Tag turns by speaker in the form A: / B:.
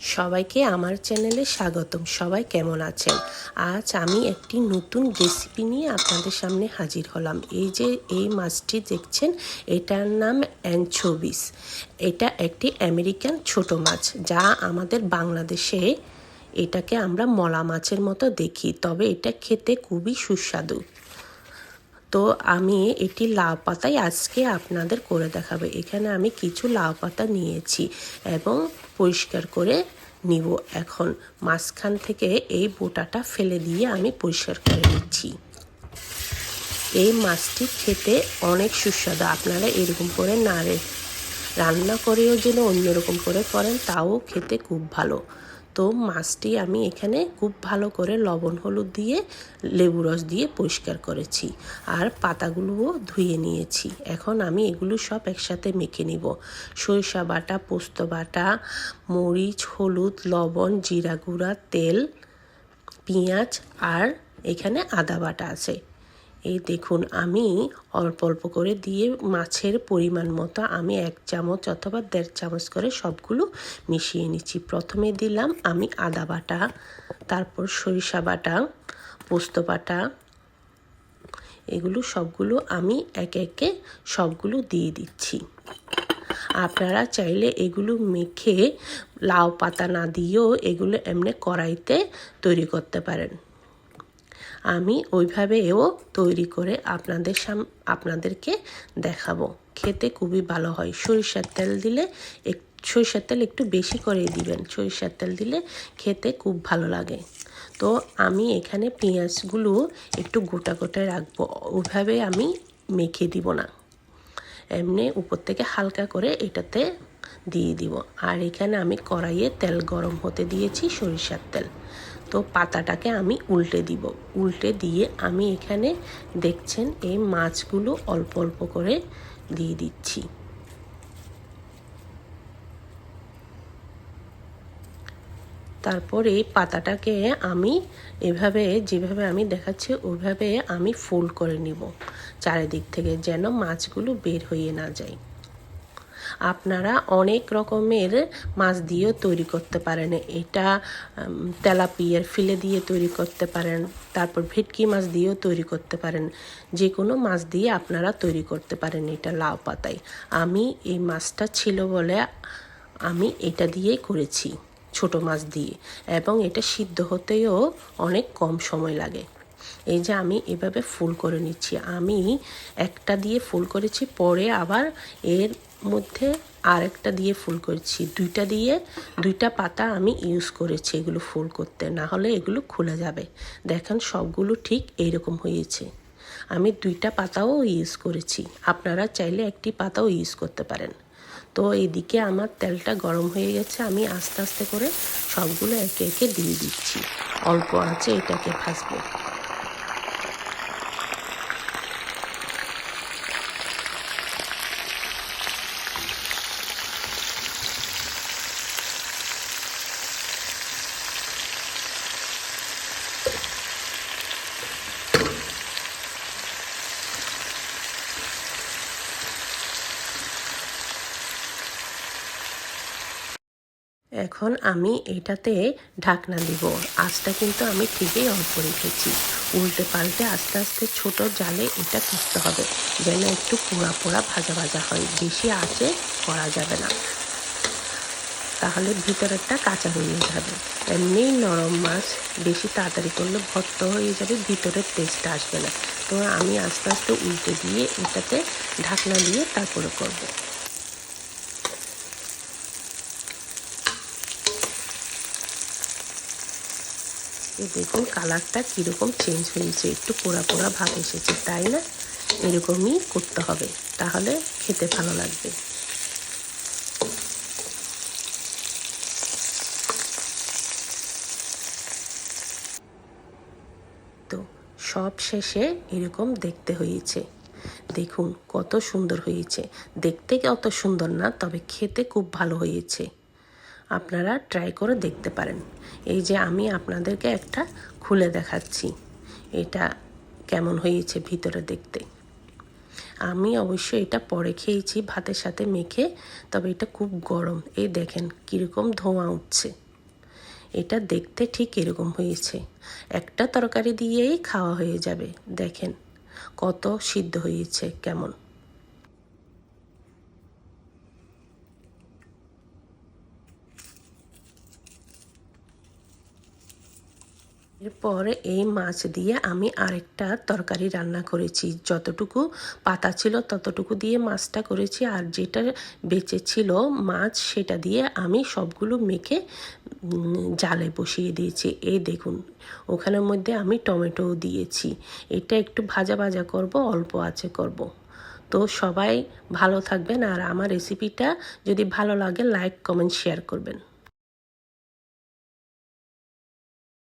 A: সবাইকে আমার চ্যানেলে স্বাগতম। সবাই কেমন আছেন? আজ আমি একটি নতুন রেসিপি নিয়ে আপনাদের সামনে হাজির হলাম। এই মাছটি দেখছেন, এটার নাম অ্যানচোভিস। এটা একটি আমেরিকান ছোট মাছ, যা আমাদের বাংলাদেশে এটাকে আমরা মলা মাছের মতো দেখি, তবে এটা খেতে খুবই সুস্বাদু। তো আমি এটি লাউ পাতায় আজকে আপনাদের করে দেখাবো। এখানে আমি কিছু লাউ পাতা নিয়েছি এবং পরিষ্কার করে নিব। এখন মাঝখান থেকে এই বোটাটা ফেলে দিয়ে আমি পরিষ্কার করে নিচ্ছি। এই মাছটি খেতে অনেক সুস্বাদু। আপনারা এরকম করে রান্না করেও যেন অন্যরকম করে করেন, তাও খেতে খুব ভালো। তো মাছটি আমি এখানে খুব ভালো করে লবণ হলুদ দিয়ে লেবু রস দিয়ে পরিষ্কার করেছি, আর পাতাগুলোও ধুয়ে নিয়েছি। এখন আমি এগুলো সব একসাথে মেখে নিব। সরিষা বাটা, পোস্ত বাটা, মরিচ, হলুদ, লবণ, জিরা গুঁড়া, তেল, পেঁয়াজ, আর এখানে আদা বাটা আছে। এই দেখুন, আমি অল্প অল্প করে দিয়ে মাছের পরিমাণ মতো আমি 1 চামচ অথবা 1.5 চামচ করে সবগুলো মিশিয়ে নিচ্ছি। প্রথমে দিলাম আমি আদা বাটা, তারপর সরিষা বাটা, পোস্ত বাটা, এগুলো সবগুলো আমি একে একে সবগুলো দিয়ে দিচ্ছি। আপনারা চাইলে এগুলো মেখে লাউ পাতা না দিয়েও এগুলো এমনি কড়াইতে তৈরি করতে পারেন। আমি ওইভাবেও তৈরি করে আপনাদেরকে দেখাবো। খেতে খুবই ভালো হয়। সরিষার তেল একটু বেশি করে দিবেন। সরিষার তেল দিলে খেতে খুব ভালো লাগে। তো আমি এখানে পেঁয়াজগুলো একটু গোটা গোটায় রাখবো, ওইভাবে আমি মেখে দিব না, এমনি উপর থেকে হালকা করে এটাতে দিয়ে দিব। আর এখানে আমি কড়াইয়ে তেল গরম হতে দিয়েছি, সরিষার তেল। তো পাতাটাকে আমি উল্টে দিব। উল্টে দিয়ে আমি এখানে দেখছেন এই মাছগুলো অল্প অল্প করে দিয়ে দিচ্ছি। তারপর এই পাতাটাকে আমি যেভাবে আমি দেখাচ্ছি ওইভাবে আমি ফোল্ড করে নিব চারিদিক থেকে, যেন মাছগুলো বের হয়ে না যায়। আপনারা অনেক রকমের মাছ দিয়েও তৈরি করতে পারেন। এটা তেলাপিয়ার ফিলে দিয়ে তৈরি করতে পারেন, তারপর ভেটকি মাছ দিয়েও তৈরি করতে পারেন। যে কোনো মাছ দিয়ে আপনারা তৈরি করতে পারেন এটা লাউ পাতায়। আমি এই মাছটা ছিল বলে আমি এটা দিয়েই করেছি, ছোট মাছ দিয়ে, এবং এটা সিদ্ধ হতেও অনেক কম সময় লাগে। এই যে আমি এভাবে ফুল করে নিচ্ছি। আমি একটা দিয়ে ফুল করেছি, পরে আবার এর মধ্যে আরেকটা দিয়ে ফুল করেছি। দুইটা পাতা আমি ইউজ করেছি এগুলো ফুল করতে, না হলে এগুলো খুলে যাবে। দেখেন সবগুলো ঠিক এইরকম হয়েছে। আমি 2টা পাতাও ইউজ করেছি, আপনারা চাইলে একটি পাতাও ইউজ করতে পারেন। তো এদিকে আমার তেলটা গরম হয়ে গেছে, আমি আস্তে আস্তে করে সবগুলো একে একে দিয়ে দিচ্ছি। অল্প আঁচে এটাকে ভাজবো। এখন আমি এটাতে ঢাকনা দিব। আঁচটা কিন্তু আমি ঠিকই অল্প রেখেছি। উল্টে পাল্টে আস্তে আস্তে ছোট জালে এটা করতে হবে, যেন একটু পোড়া পোড়া ভাজা ভাজা হয়। বেশি আঁচে করা যাবে না, তাহলে ভিতরেরটা কাঁচা হয়ে যাবে। এমনি নরম মাছ বেশি তাড়াতাড়ি করলে ভর্ত হয়ে যাবে, ভিতরের টেস্ট আসবে না। তো আমি আস্তে আস্তে উল্টে দিয়ে এটাতে ঢাকনা দিয়ে তারপরে করব। দেখুন কালারটা কীরকম চেঞ্জ হয়েছে, একটু পোড়া পোড়া ভাব এসেছে, তাই না? এরকমই করতে হবে, তাহলে খেতে ভালো লাগবে। তো সব শেষে এরকম দেখতে হয়েছে। দেখুন কত সুন্দর হয়েছে। দেখতে অত সুন্দর না, তবে খেতে খুব ভালো হয়েছে। আপনারা ট্রাই করে দেখতে পারেন। এই যে আমি আপনাদেরকে একটা খুলে দেখাচ্ছি, এটা কেমন হয়েছে ভিতরে দেখতে। আমি অবশ্যই এটা পরে খেয়েছি ভাতের সাথে মেখে, তবে এটা খুব গরম। এই দেখেন কীরকম ধোঁয়া উঠছে। এটা দেখতে ঠিক এরকম হয়েছে। একটা তরকারি দিয়েই খাওয়া হয়ে যাবে। দেখেন কত সিদ্ধ হয়েছে কেমন। এরপরে এই মাছ দিয়ে আমি আরেকটা তরকারি রান্না করেছি। যতটুকু পাতা ছিল ততটুকু দিয়ে মাছটা করেছি, আর যেটা বেঁচে ছিল মাছ সেটা দিয়ে আমি সবগুলো মেখে জালে বসিয়ে দিয়েছি। এই দেখুন, ওখানের মধ্যে আমি টমেটোও দিয়েছি। এটা একটু ভাজা ভাজা করব, অল্প আঁচে করব। তো সবাই ভালো থাকবেন, আর আমার রেসিপিটা যদি ভালো লাগে লাইক কমেন্ট শেয়ার করবেন।